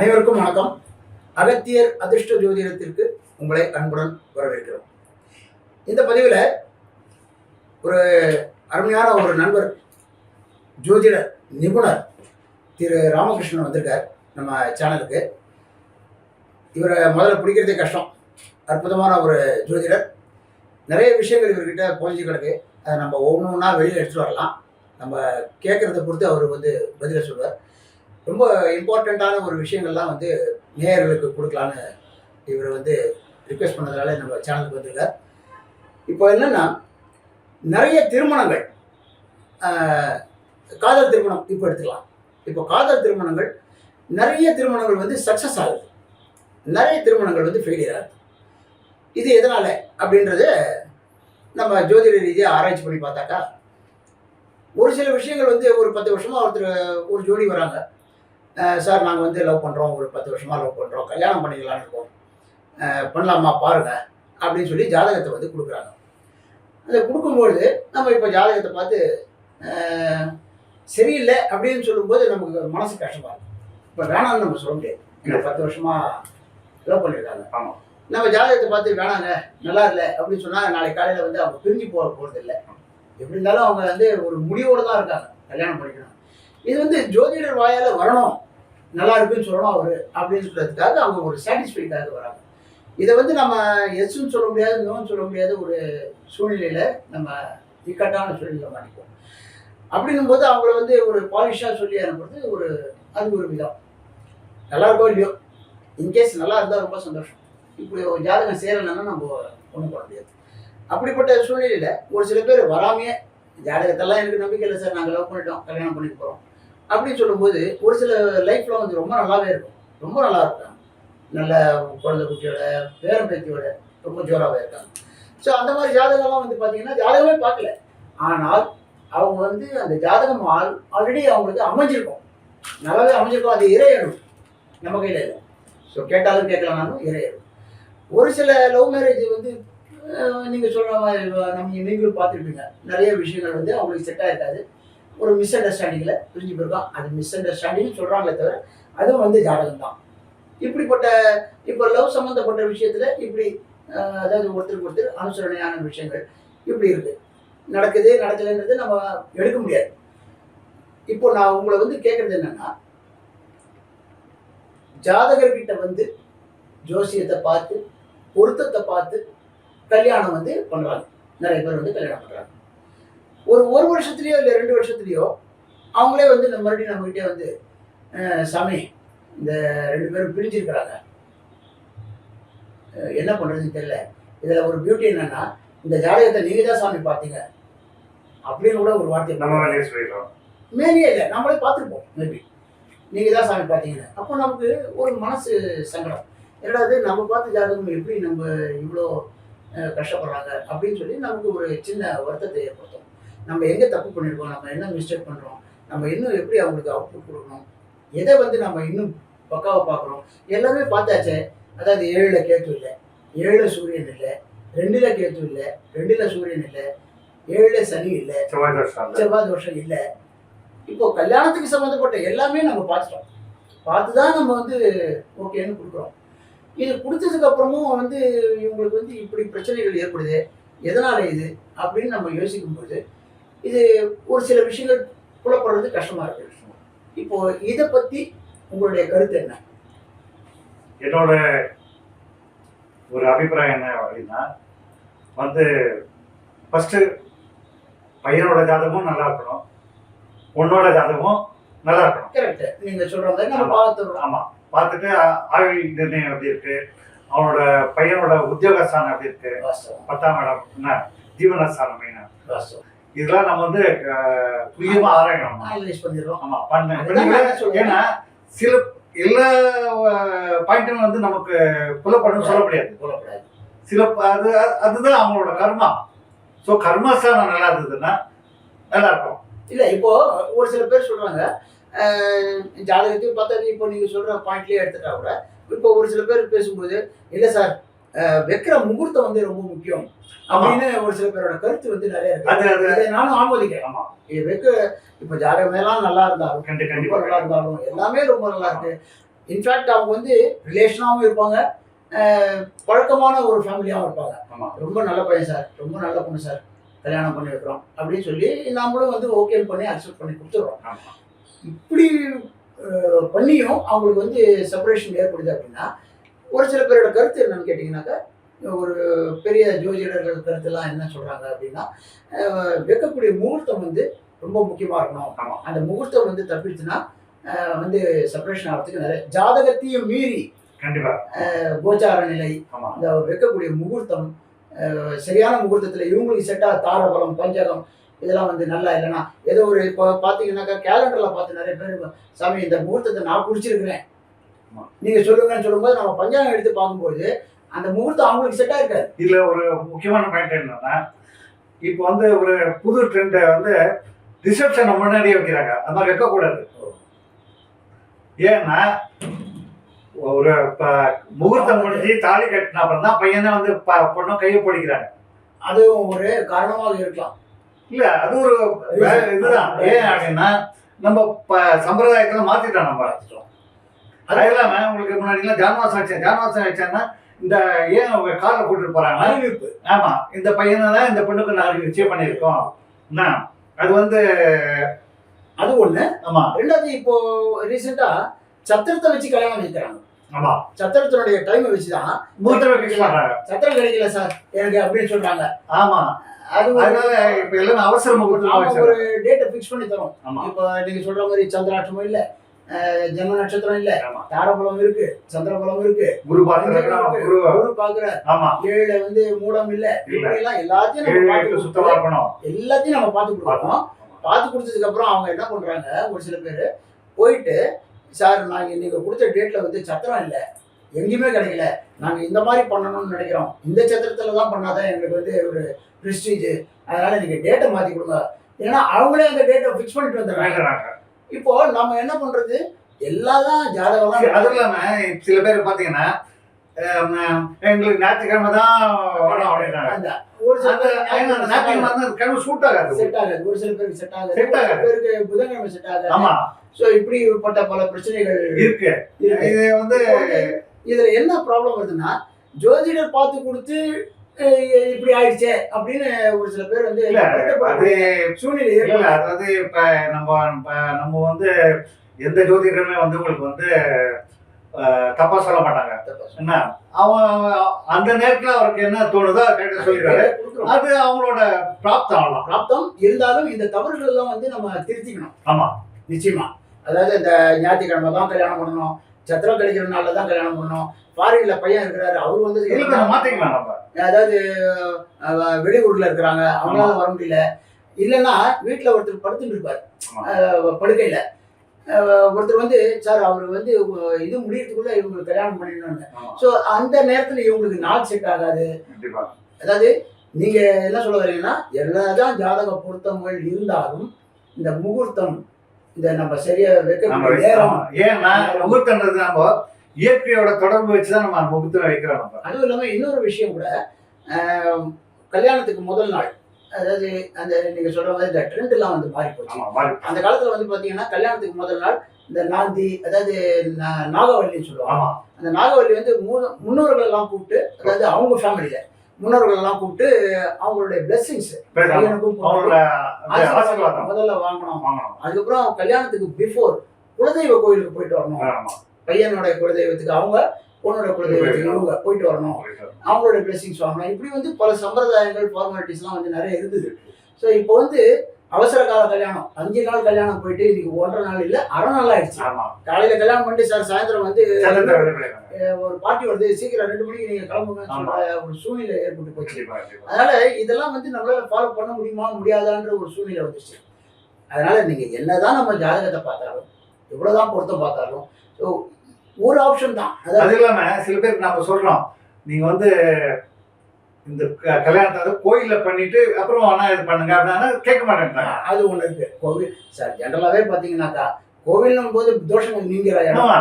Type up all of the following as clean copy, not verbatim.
அனைவருக்கும் வணக்கம். அகத்தியர் அதிர்ஷ்ட ஜோதிடத்திற்கு உங்களை அன்புடன் வரவேற்கிறோம். இந்த பதிவில் ஒரு அருமையான ஒரு நண்பர், ஜோதிடர் நிபுணர் திரு ராமகிருஷ்ணன் வந்திருக்கார் நம்ம சேனலுக்கு. இவரை முதல்ல பிடிக்கிறதே கஷ்டம். அற்புதமான ஒரு ஜோதிடர். நிறைய விஷயங்கள் இவர்கிட்ட புரிஞ்சு கிடக்கு. அதை நம்ம ஒவ்வொன்றா வெளியே எடுத்துகிட்டு வரலாம். நம்ம கேட்குறத பொறுத்து அவர் பதிலை சொல்வார். ரொம்ப இம்பார்ட்டண்ட்டான ஒரு விஷயங்கள்லாம் நேயர்களுக்கு கொடுக்கலான்னு இவர் ரிக்வெஸ்ட் பண்ணதுனால நம்ம சேனலுக்கு வந்திருக்கார். இப்போ என்னென்னா, நிறைய திருமணங்கள், காதல் திருமணம் இப்போ எடுத்துக்கலாம். இப்போ காதல் திருமணங்கள், நிறைய திருமணங்கள் சக்ஸஸ் ஆகுது, நிறைய திருமணங்கள் ஃபெயிலியர் ஆகுது. இது எதனால் அப்படின்றத நம்ம ஜோதிட ரீதியாக ஆராய்ச்சி பண்ணி பார்த்தாக்கா, ஒரு சில விஷயங்கள் ஒரு 10 வருஷமாக ஒரு ஜோடி வராங்க. சார் நாங்கள் லவ் பண்ணுறோம், ஒரு 10 வருஷமாக லவ் பண்ணுறோம், கல்யாணம் பண்ணிக்கலான்னு இருக்கோம், பண்ணலாமா பாருங்கள் அப்படின்னு சொல்லி ஜாதகத்தை கொடுக்குறாங்க. அதை கொடுக்கும்பொழுது நம்ம இப்போ ஜாதகத்தை பார்த்து சரியில்லை அப்படின்னு சொல்லும்போது நமக்கு மனசு கஷ்டமாக இருக்கும். இப்போ வேணாம்னு நம்ம சொல்ல முடியாது. இந்த 10 வருஷமாக லவ் பண்ணியிருக்காங்க, ஆமாம், நம்ம ஜாதகத்தை பார்த்து வேணாங்க நல்லா இல்லை அப்படின்னு சொன்னால் நாளைக்கு காலையில் அவங்க பிரிஞ்சு போகிறது இல்லை. எப்படி இருந்தாலும் அவங்க ஒரு முடிவோடு தான் இருக்காங்க, கல்யாணம் பண்ணிக்கணும். இது ஜோதிடர் வாயால் வரணும், நல்லா இருக்குன்னு சொல்லணும் அவர் அப்படின்னு சொல்கிறதுக்காக அவங்க ஒரு சாட்டிஸ்ஃபைக்காக வராங்க. இதை நம்ம எஸ்ன்னு சொல்ல முடியாது, நோன்னு சொல்ல முடியாத ஒரு சூழ்நிலையில் நம்ம இக்கட்டான சூழ்நிலை மாட்டிப்போம். அப்படிங்கும்போது அவங்கள ஒரு பாலிஷாக சொல்லி அனுப்புறது அது ஒரு விதம். நல்லா இருக்கோ இல்லையோ, இன்கேஸ் நல்லா இருந்தால் ரொம்ப சந்தோஷம். இப்படி ஒரு ஜாதகம் சேரலைன்னா நம்ம ஒன்றும் பண்ண முடியாது. அப்படிப்பட்ட சூழ்நிலையில் ஒரு சில பேர் வராமையே, ஜாதகத்தெல்லாம் எனக்கு நம்பிக்கை இல்லை சார், நாங்கள் லவ் பண்ணிட்டோம், கல்யாணம் பண்ணிட்டு போகிறோம் அப்படின்னு சொல்லும்போது ஒரு சில லைஃப்பில் ரொம்ப நல்லாவே இருக்கும், ரொம்ப நல்லா இருக்காங்க, நல்ல குழந்தை குட்டியோட பேரம் பேத்தியோட ரொம்ப ஜோராகவே இருக்காங்க. ஸோ அந்த மாதிரி ஜாதகம்லாம் பார்த்தீங்கன்னா ஜாதகமே பார்க்கல, ஆனால் அவங்க அந்த ஜாதகம் ஆல்ரெடி அவங்களுக்கு அமைஞ்சிருக்கும், நல்லாவே அமைஞ்சிருக்கும். அது இறையணும், நம்ம கையில் இல்லை. ஸோ கேட்டாலும் கேட்கலனாலும் இறையணும். ஒரு சில லவ் மேரேஜ் நீங்கள் சொல்கிற மாதிரி நீங்களும் பார்த்துருப்பீங்க. நிறைய விஷயங்கள் அவங்களுக்கு செட் ஆகிருக்காது, ஒரு மிஸ் அண்டர்ஸ்டாண்டிங்கில் பிரிஞ்சு போயிருக்கோம். அது மிஸ் அண்டர்ஸ்டாண்டிங் சொல்கிறாங்களே தவிர அதுவும் ஜாதகம் தான். இப்படிப்பட்ட இப்போ லவ் சம்மந்தப்பட்ட விஷயத்தில் இப்படி அதாவது ஒருத்தருக்கு ஒருத்தர் அனுசரணையான விஷயங்கள் இப்படி இருக்குது, நடக்குது நடக்கலைன்றது நம்ம எடுக்க முடியாது. இப்போ நான் உங்களை கேட்குறது என்னென்னா, ஜாதகர்கிட்ட ஜோசியத்தை பார்த்து பொருத்தத்தை பார்த்து கல்யாணம் பண்ணுறாங்க. நிறைய பேர் கல்யாணம் பண்ணுறாங்க. ஒரு வருஷத்துலேயோ இல்லை 2 வருஷத்துலேயோ அவங்களே மறுபடியும் நம்மகிட்டே சாமி இந்த 2 பேரும் பிரிஞ்சிருக்கிறாங்க, என்ன பண்ணுறதுன்னு தெரியல. இதில் ஒரு பியூட்டி என்னென்னா, இந்த ஜாதகத்தை நீங்கள் தான் சாமி பார்த்தீங்க அப்படின்னு கூட ஒரு வார்த்தை நம்ம சொல்லிடுறோம். மேலேயே இல்லை, நம்மளே பார்த்துருப்போம், மேபி நீங்கள் தான் சாமி பார்த்தீங்கன்னு. அப்போ நமக்கு ஒரு மனசு சங்கடம், ரெண்டாவது நம்ம பார்த்த ஜாதகம் எப்படி நம்ம இவ்வளோ கஷ்டப்படுறாங்க அப்படின்னு சொல்லி நமக்கு ஒரு சின்ன வருத்தத்தை ஏற்படுத்தும். நம்ம எங்கே தப்பு பண்ணியிருக்கோம், நம்ம என்ன மிஸ்டேக் பண்ணுறோம், நம்ம இன்னும் எப்படி அவங்களுக்கு அவுட்புட் கொடுக்கணும், எதை நம்ம இன்னும் பக்காவாக பார்க்குறோம், எல்லாமே பார்த்தாச்சே. அதாவது 7ல் கேத்து இல்லை, 7ல் சூரியன் இல்லை, 2ல் கேத்து இல்லை, 2ல் சூரியன் இல்லை, 7ல் சனி இல்லை, செவ்வாய் தோஷம் இல்லை. இப்போ கல்யாணத்துக்கு சம்மந்தப்பட்ட எல்லாமே நம்ம பார்த்துட்டோம், பார்த்து தான் நம்ம ஓகேன்னு கொடுக்குறோம். இது கொடுத்ததுக்கு அப்புறமும் இவங்களுக்கு இப்படி பிரச்சனைகள் ஏற்படுது, எதனால இது அப்படின்னு நம்ம யோசிக்கும்போது இது ஒரு சில விஷயங்கள் புலப்படுறது கஷ்டமா இருக்கு. இப்போ இதை பத்தி உங்களுடைய கருத்து என்ன? என்னோட ஒரு அபிப்பிராயம் என்ன அப்படின்னா, ஃபர்ஸ்ட் பையனோட ஜாதகமும் நல்லா இருக்கணும், பொண்ணோட ஜாதகமும் நல்லா இருக்கணும். கரெக்ட், நீங்க சொல்ற மாதிரி நம்ம பார்த்துறோம். ஆமா, பார்த்துட்டு ஆயுள் நிர்ணயம் எப்படி இருக்கு, அவனோட பையனோட உத்தியோகஸ்தானம் எப்படி இருக்கு, 10ஆம் இடம் என்ன, ஜீவனஸ்தானம் மெயினா, இதெல்லாம் நம்ம துல்லியமா ஆராயணும், அனலைஸ் பண்ணிடுறோம். ஆமா பண்ண. ஏன்னா சில எல்லா பாயிண்ட்டும் நமக்கு புலப்படும் சொல்ல முடியாது. சில அதுதான் அவங்களோட கர்மா. ஸோ கர்மஸ்தானம் நல்லா இருந்ததுன்னா நல்லா இருக்கும். இல்லை, இப்போ ஒரு சில பேர் சொல்றாங்க ஜாதகத்தையும் பார்த்தா, இப்போ நீங்க சொல்ற பாயிண்ட்லயே எடுத்துட்டா கூட, இப்போ ஒரு சில பேர் பேசும்போது இல்லை சார் வைக்கிற முகூர்த்தம் ரொம்ப முக்கியம் அப்படின்னு ஒரு சில பேரோட கருத்து நிறைய இருக்கு. நானும் ஆமோதிக்கிறேன். ஆமா, இது வைக்க இப்போ ஜாதகம் எல்லாம் நல்லா இருந்தாலும், கண்டிப்பா நல்லா இருந்தாலும், எல்லாமே ரொம்ப நல்லா இருக்கு, இன்ஃபேக்ட் அவங்க வந்து ரிலேஷனாகவும் இருப்பாங்க, பழக்கமான ஒரு ஃபேமிலியாகவும் இருப்பாங்க. ஆமா. ரொம்ப நல்ல பையன் சார், ரொம்ப நல்ல பொண்ணு சார், கல்யாணம் பண்ணி வைக்கிறோம் அப்படின்னு சொல்லி நாமளும் வந்து ஓகே பண்ணி அக்செப்ட் பண்ணி கொடுத்துட்றோம். ஆமா. இப்படி பண்ணியும் அவங்களுக்கு வந்து செப்பரேஷன் ஏற்படுது அப்படின்னா, ஒரு சில பேரோட கருத்து என்னன்னு கேட்டிங்கனாக்கா, ஒரு பெரிய ஜோதிடர்கள் கருத்துலாம் என்ன சொல்கிறாங்க அப்படின்னா, வைக்கக்கூடிய முகூர்த்தம் வந்து ரொம்ப முக்கியமாக இருக்கணும். ஆமா. அந்த முகூர்த்தம் வந்து தப்பிச்சுன்னா வந்து செப்பரேஷன் ஆகிறதுக்கு நிறைய ஜாதகத்தையும் மீறி கண்டிப்பா. கோச்சார நிலை, ஆமா. இந்த வைக்கக்கூடிய முகூர்த்தம் சரியான முகூர்த்தத்தில் இவங்களுக்கு செட்டாக தாரபலம், பஞ்சகம் இதெல்லாம் வந்து நல்லா இல்லைன்னா ஏதோ ஒரு இப்போ பார்த்தீங்கன்னாக்கா கேலண்டரில் பார்த்து நிறைய பேர் சாமி இந்த முகூர்த்தத்தை நான் குடிச்சிருக்கிறேன் ஆமா. நீங்கள் சொல்லுங்கன்னு சொல்லும்போது நம்ம பஞ்சாங்கம் எடுத்து பார்க்கும்போது அந்த முகூர்த்தம் அவங்களுக்கு செட்டாக இருக்காது. இதுல ஒரு முக்கியமான பாயிண்ட் என்னன்னா, இப்போ வந்து ஒரு புது ட்ரெண்டை வந்து ரிசப்ஷனை முன்னாடியே வைக்கிறாங்க. அது மாதிரி வைக்கக்கூடாது. ஏன்னா ஒரு முகூர்த்தம் முடிஞ்சு தாலி கட்டின அப்புறம் தான் பையனை வந்து பொண்ணும் கையை பிடிக்கிறாங்க. அதுவும் ஒரு காரணமாக இருக்கலாம். இல்ல அது ஒரு இதுதான். ஏன் அப்படின்னா நம்ம சம்பிரதாயத்துல மாத்திட்டோம். நம்ம அது இல்லாம உங்களுக்கு முன்னாடிலாம் ஜான்வாசம் வச்சாங்கன்னா இந்த ஏன் அவங்க காரில் கூட்டிட்டு போறாங்க அறிவிப்பு. ஆமா, இந்த பையனை தான் இந்த பெண்ணுக்கு நாங்கள் நிச்சயம் பண்ணியிருக்கோம். அது வந்து அது ஒண்ணு. ஆமா. ரெண்டாவது இப்போ ரீசெண்டா சத்திரத்தை வச்சு கல்யாணம் வைக்கிறாங்க. ஆமா. சத்திரத்தினுடைய டைமை வச்சுதான் முகூர்த்தம் ஃபிக்ஸ் பண்றாங்க. சத்திரம் கிடைக்கல சார் எனக்கு அப்படின்னு சொல்றாங்க. ஆமா. அதனால இப்ப எல்லாமே அவசர முகூர்த்தம் ஒரு டேட்டை ஃபிக்ஸ் பண்ணி தரோம். ஆமா. இப்போ நீங்க சொல்ற மாதிரி சந்திராஷ்டமம் இல்ல, ஜென்ம நட்சத்திரம் இல்ல, ஆமா. தாரபலம் இருக்கு, சந்திரபலம் இருக்கு, குரு பாக்குறாங்க. குரு பாக்குற. ஆமா. ஏழுல வந்து மூடம் இல்ல, இப்படி எல்லாம் எல்லாத்தையும் நம்ம பார்த்து சுத்தமா இருக்கணும். எல்லாத்தையும் நம்ம பார்த்து கொடுக்கணும். பார்த்து கொடுத்ததுக்கு அப்புறம் அவங்க என்ன பண்றாங்க, ஒரு சில பேர் போயிட்டு சார் நாங்க நீங்க கொடுத்த டேட்ல வந்து சத்திரம் இல்லை, எங்கேயுமே கிடைக்கல, நாங்க இந்த மாதிரி பண்ணணும்னு நினைக்கிறோம், இந்த சத்திரத்துல தான் பண்ணாதான் எங்களுக்கு வந்து ஒரு பிரஸ்டீஜ், அதனால நீங்க டேட்டை மாத்தி கொடுங்க. ஏன்னா அவங்களே அந்த டேட்டை ஃபிக்ஸ் பண்ணிட்டு வந்துடுறாங்க. இப்போ நம்ம என்ன பண்றது, எல்லாதான் ஜாதகம். அது இல்லாம சில பேர் பாத்தீங்கன்னா எங்களுக்கு ஞாயிற்றுக்கிழமை தான் வரும் அப்படின்னாங்க. ஒரு சில ஞாயிற்றுக்கிழமை சூட் ஆகாது, செட் ஆகாது. ஒரு சில பேருக்கு செட் ஆகாது, பேருக்கு புதன்கிழமை செட் ஆகாது. ஆமா. சோ இப்படிப்பட்ட பல பிரச்சனைகள் இருக்கு. இது வந்து இதுல என்ன ப்ராப்ளம் வருதுன்னா, ஜோதிடர் பார்த்து கொடுத்து இப்படி ஆயிடுச்சே அப்படின்னு ஒரு சில பேர் வந்து அது சூழ்நிலை. அதாவது இப்ப நம்ம வந்து எந்த ஜோதிடருமே வந்து உங்களுக்கு வந்து தப்பா சொல்ல மாட்டாங்க. என்ன அவன் அந்த நேரத்துல அவருக்கு என்ன தோணுதோ கரெக்டா சொல்லிடுறாரு. அது அவங்களோட பிராப்தம் இருந்தாலும் இந்த தவறுகள் எல்லாம் வந்து நம்ம திருத்திக்கணும். ஆமா, நிச்சயமா. அதாவது இந்த ஞாயிற்றுக்கிழமை தான் கல்யாணம் பண்ணணும், சத்திரம் கிடைக்கிற நாள்ல தான் கல்யாணம் பண்ணணும், ஃபாரின்ல பையன் இருக்கிறாரு அவர் வந்து மாத்திக்கலாம். நம்ம அதாவது வெளியூர்ல இருக்கிறாங்க அவங்களால வர முடியல, இல்லைன்னா வீட்டுல ஒருத்தர் படுத்துட்டு இருப்பாரு படுக்கையில, ஒருத்தர் வந்து சார் அவர் வந்து இது முடியறதுக்குள்ள இவங்களுக்கு கல்யாணம் பண்ணிடணும்னு. ஸோ அந்த நேரத்துல இவங்களுக்கு நாள் செட் ஆகாது. அதாவது நீங்க என்ன சொல்ல வரீங்கன்னா, எல்லாதான் ஜாதக பொருத்தங்கள் இருந்தாலும் இந்த முகூர்த்தம், இந்த நம்ம சரியா வைக்க நேரம், ஏன்னா முகூர்த்தன்றது நம்ம இயற்கையோட தொடர்பு வச்சுதான் நம்ம முகூர்த்தம் வைக்கிறோம். அதுவும் இல்லாம இன்னொரு விஷயம் கூட, கல்யாணத்துக்கு முதல் நாள், அதாவது அந்த நீங்க சொல்ற மாதிரி இந்த ட்ரெண்ட் எல்லாம் வந்து மாறி போச்சு. அந்த காலத்துல வந்து பாத்தீங்கன்னா கல்யாணத்துக்கு முதல் நாள் இந்த நாந்தி, அதாவது நாகவல்லின்னு சொல்லுவாங்க. அந்த நாகவல்லி வந்து முன்னோர்கள் எல்லாம் கூப்பிட்டு, அதாவது அவங்க ஃபேமிலியில முன்னோர்கள் எல்லாம் கூப்பிட்டு அவங்களுடைய பிளெஸிங்ஸ் முதல்ல வாங்கணும். அதுக்கப்புறம் கல்யாணத்துக்கு பிஃபோர் குலதெய்வ கோயிலுக்கு போயிட்டு வரணும். பையனோட குலதெய்வத்துக்கு அவங்க, பொண்ணோட குலதெய்வத்துக்கு இவங்க போயிட்டு வரணும், அவங்களோட பிளெஸிங்ஸ் வாங்கணும். இப்படி வந்து பல சம்பிரதாயங்கள், ஃபார்மாலிட்டிஸ்லாம் வந்து நிறைய இருந்தது. ஸோ இப்போ வந்து அவசர கால கல்யாணம், 5 நாள் கல்யாணம் போயிட்டு இன்னைக்கு 1.5 நாள் இல்லை 1/2 நாள் ஆயிடுச்சு. காலையில கல்யாணம் பண்ணிட்டு சார் சாயந்தரம் வந்து ஒரு பார்ட்டி வருது, சீக்கிரம் 2 மணிக்கு நீங்க கிளம்புங்கன்னு சொல்ற ஒரு சூழ்நிலை ஏற்பட்டு போச்சு. அதனால இதெல்லாம் வந்து நம்மளால ஃபாலோ பண்ண முடியுமா முடியாதான்ற ஒரு சூழ்நிலை வந்துச்சு. அதனால நீங்க என்னதான் நம்ம ஜாதகத்தை பார்த்தாலும், எவ்வளவுதான் பொருத்தம் பார்த்தாலும், ஸோ ஒரு ஆப்ஷன் தான். அது இல்லாம சில பேருக்கு நம்ம சொல்றோம், நீங்க வந்து இந்த கல்யாணத்தை கோயில்ல பண்ணிட்டு அப்புறம் ஆனா இது பண்ணுங்க அப்படின்னா கேட்க மாட்டேன்றாங்க. அது ஒண்ணு இருக்கு. கோவில் சார் ஜெனரலாவே பாத்தீங்கன்னா கோவிலும் போது தோஷங்கள் நீங்கிற இடம்.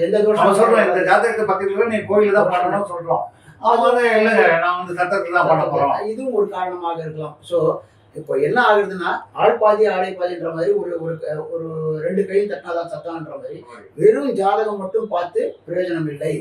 எந்த தோஷம் சொல்றோம், இந்த ஜாதகத்தை பக்கத்துல நீ கோயில தான் பண்ணணும்னு சொல்றோம். அவங்க வந்து இல்லைங்க நான் வந்து சத்தத்துல தான் பண்ண போறோம், இதுவும் ஒரு காரணமாக இருக்கலாம். ஸோ இப்போ என்ன ஆகுதுன்னா ஆள் பாதி ஆடை பாதின்ற மாதிரி ஒரு ஒரு ஒரு 2 கையும் தட்டினாதான் சத்தம்ன்ற மாதிரி வெறும் ஜாதகம் மட்டும் பார்த்து பிரயோஜனம் இல்லை.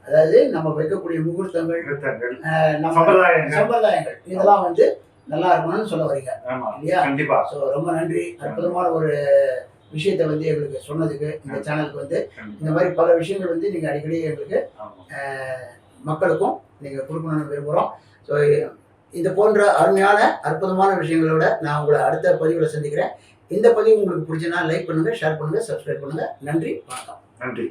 அதாவது நம்ம வைக்கக்கூடிய முகூர்த்தங்கள், நம்ம சம்பிரதாயங்கள் இதெல்லாம் வந்து நல்லா இருக்கணும்னு சொல்ல வரீங்க இல்லையா? கண்டிப்பா. ஸோ ரொம்ப நன்றி. அற்புதமான ஒரு விஷயத்தை வந்து எங்களுக்கு சொன்னதுக்கு, இந்த சேனலுக்கு வந்து இந்த மாதிரி பல விஷயங்கள் வந்து நீங்கள் அடிக்கடி எங்களுக்கு மக்களுக்கும் நீங்கள் கொடுக்கணும்னு விரும்புகிறோம். ஸோ இது போன்ற அருமையான அற்புதமான விஷயங்களோட நான் உங்களை அடுத்த பதிவில் சந்திக்கிறேன். இந்த பதிவு உங்களுக்கு பிடிச்சனா லைக் பண்ணுங்கள், ஷேர் பண்ணுங்கள், சப்ஸ்கிரைப் பண்ணுங்கள். நன்றி, வணக்கம். நன்றி.